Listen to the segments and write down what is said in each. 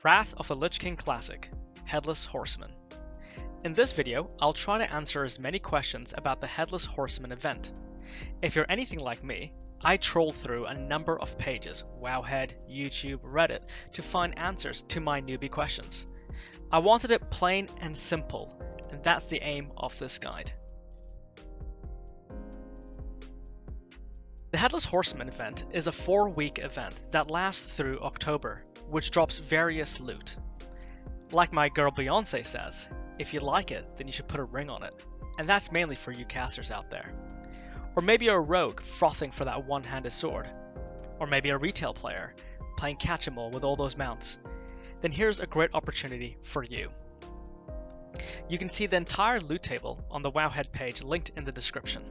Wrath of the Lich King Classic, Headless Horseman. In this video, I'll try to answer as many questions about the Headless Horseman event. If you're anything like me, I troll through a number of pages, Wowhead, YouTube, Reddit, to find answers to my newbie questions. I wanted it plain and simple, and that's the aim of this guide. The Headless Horseman event is a 4-week event that lasts through October, which drops various loot. Like my girl Beyonce says, if you like it, then you should put a ring on it. And that's mainly for you casters out there. Or maybe you're a rogue frothing for that one-handed sword. Or maybe a retail player playing catch-em-all with all those mounts. Then here's a great opportunity for you. You can see the entire loot table on the Wowhead page linked in the description.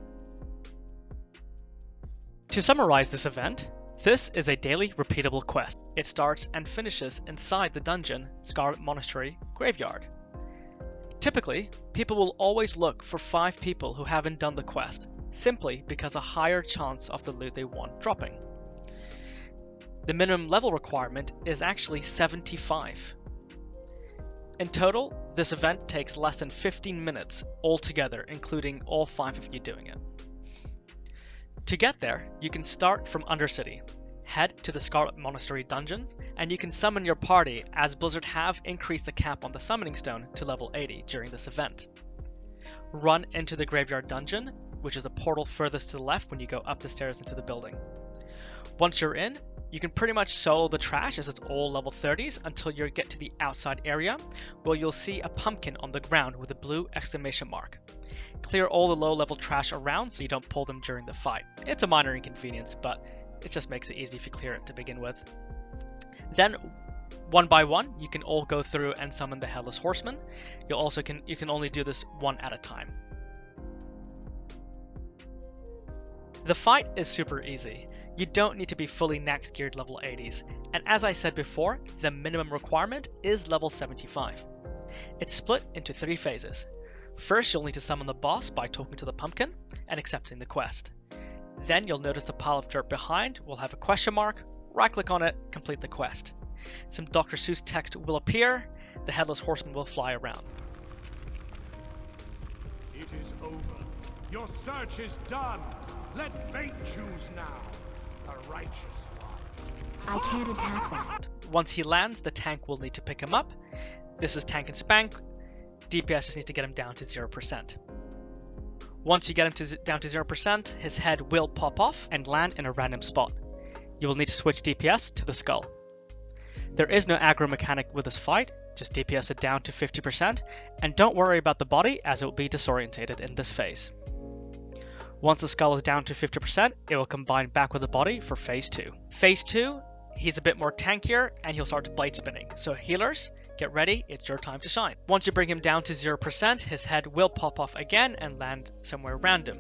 To summarize this event, this is a daily repeatable quest. It starts and finishes inside the dungeon Scarlet Monastery Graveyard. Typically, people will always look for 5 people who haven't done the quest, simply because a higher chance of the loot they want dropping. The minimum level requirement is actually 75. In total, this event takes less than 15 minutes altogether, including all 5 of you doing it. To get there, you can start from Undercity, head to the Scarlet Monastery dungeons, and you can summon your party, as Blizzard have increased the cap on the summoning stone to level 80 during this event. Run into the Graveyard dungeon, which is a portal furthest to the left when you go up the stairs into the building. Once you're in, you can pretty much solo the trash as it's all level 30s until you get to the outside area, where you'll see a pumpkin on the ground with a blue exclamation mark. Clear all the low level trash around so you don't pull them during the fight. It's a minor inconvenience, but it just makes it easy if you clear it to begin with. Then, one by one, you can all go through and summon the Headless Horseman. You can only do this one at a time. The fight is super easy. You don't need to be fully next geared level 80s, and as I said before, the minimum requirement is level 75. It's split into 3 phases. First, you'll need to summon the boss by talking to the pumpkin and accepting the quest. Then you'll notice the pile of dirt behind will have a question mark, right-click on it, complete the quest. Some Dr. Seuss text will appear, the Headless Horseman will fly around. It is over. Your search is done. Let fate choose now. A righteous one. I can't attack that. Once he lands, the tank will need to pick him up. This is Tank and Spank. DPS just needs to get him down to 0%. Once you get him down to 0%, his head will pop off and land in a random spot. You will need to switch DPS to the skull. There is no aggro mechanic with this fight, just DPS it down to 50%, and don't worry about the body as it will be disorientated in this phase. Once the skull is down to 50%, it will combine back with the body for phase 2. Phase 2, he's a bit more tankier and he'll start to blade spinning, so healers, get ready, it's your time to shine. Once you bring him down to 0%, his head will pop off again and land somewhere random.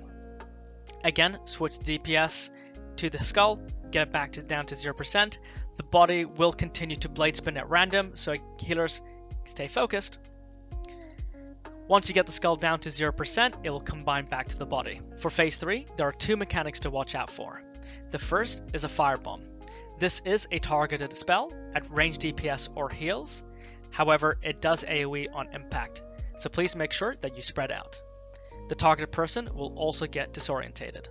Again, switch DPS to the skull, get it back down to 0%. The body will continue to blade spin at random, so healers, stay focused. Once you get the skull down to 0%, it will combine back to the body. For phase 3, there are 2 mechanics to watch out for. The first is a firebomb. This is a targeted spell at range DPS or heals. However, it does AoE on impact, so please make sure that you spread out. The targeted person will also get disorientated.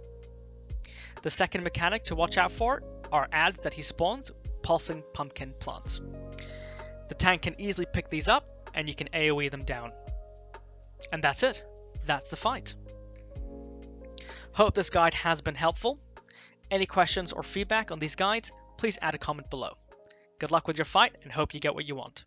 The second mechanic to watch out for are ads that he spawns, pulsing pumpkin plants. The tank can easily pick these up, and you can AoE them down. And that's it. That's the fight. Hope this guide has been helpful. Any questions or feedback on these guides, please add a comment below. Good luck with your fight and hope you get what you want.